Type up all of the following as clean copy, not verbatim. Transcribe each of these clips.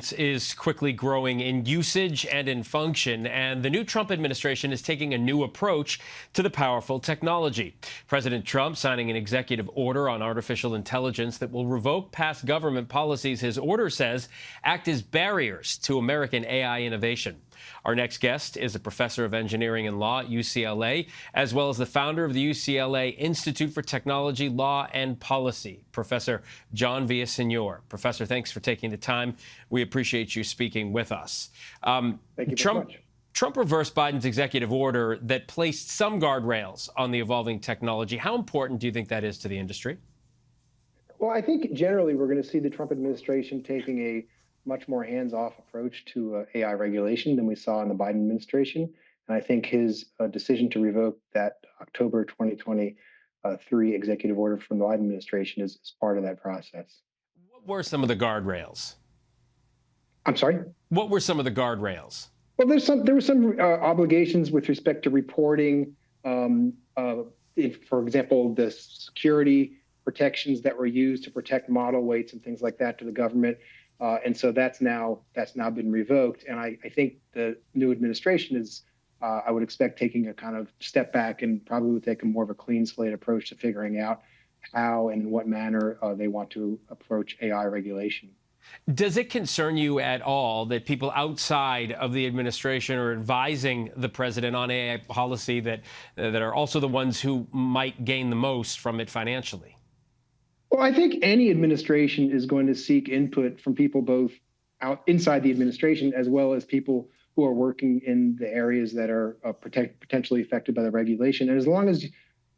Is quickly growing in usage and in function, and the new Trump administration is taking a new approach to the powerful technology. President Trump signing an executive order on artificial intelligence that will revoke past government policies his order says act as barriers to American AI innovation. Our next guest is a professor of engineering and law at UCLA, as well as the founder of the UCLA Institute for Technology, Law, and Policy, Professor John Villasenor. Professor, thanks for taking the time. We appreciate you speaking with us. Thank you very much. Trump reversed Biden's executive order that placed some guardrails on the evolving technology. How important do you think that is to the industry? Well, I think generally we're going to see the Trump administration taking a much more hands-off approach to AI regulation than we saw in the Biden administration. And I think his decision to revoke that October 2023 executive order from the Biden administration is part of that process. What were some of the guardrails? I'm sorry? What were some of the guardrails? Well, there were some obligations with respect to reporting, if, for example, the security protections that were used to protect model weights and things like that to the government. And so that's now been revoked. And I think the new administration is, I would expect, taking a kind of step back and probably would take a more of a clean slate approach to figuring out how and in what manner they want to approach AI regulation. Does it concern you at all that people outside of the administration are advising the president on AI policy that are also the ones who might gain the most from it financially? Well, I think any administration is going to seek input from people both inside the administration as well as people who are working in the areas that are potentially affected by the regulation. And as long as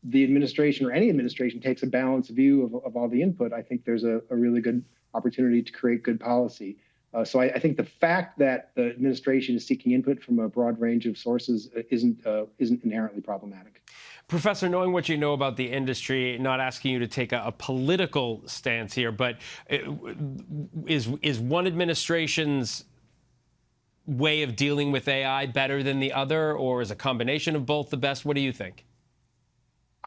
the administration or any administration takes a balanced view of all the input, I think there's a really good opportunity to create good policy. So I think the fact that the administration is seeking input from a broad range of sources isn't inherently problematic. Professor, knowing what you know about the industry, not asking you to take a political stance here, but is one administration's way of dealing with AI better than the other, or is a combination of both the best? What do you think?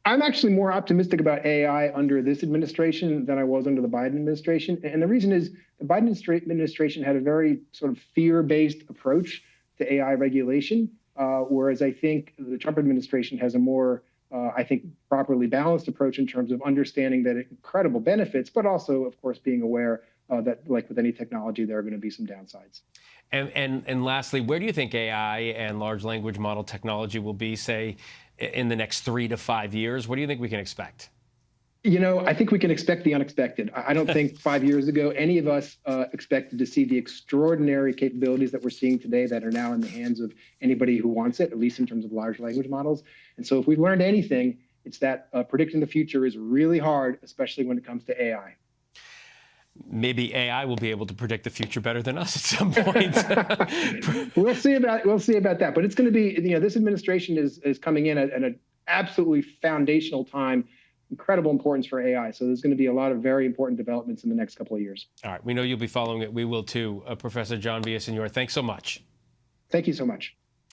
I'm actually more optimistic about AI under this administration than I was under the Biden administration. And the reason is the Biden administration had a very sort of fear-based approach to AI regulation, whereas I think the Trump administration has a more, I think, properly balanced approach in terms of understanding that incredible benefits, but also, of course, being aware that, like with any technology, there are going to be some downsides. And lastly, where do you think AI and large language model technology will be, say, in the next 3 to 5 years? What do you think we can expect? You know, I think we can expect the unexpected. I don't think 5 years ago any of us expected to see the extraordinary capabilities that we're seeing today that are now in the hands of anybody who wants it, at least in terms of large language models. And so if we've learned anything, it's that predicting the future is really hard, especially when it comes to AI. Maybe AI will be able to predict the future better than us at some point. We'll see about that. But it's going to be, you know, this administration is coming in at an absolutely foundational time, incredible importance for AI. So there's going to be a lot of very important developments in the next couple of years. All right. We know you'll be following it. We will too. Professor John Villasenor, thanks so much. Thank you so much.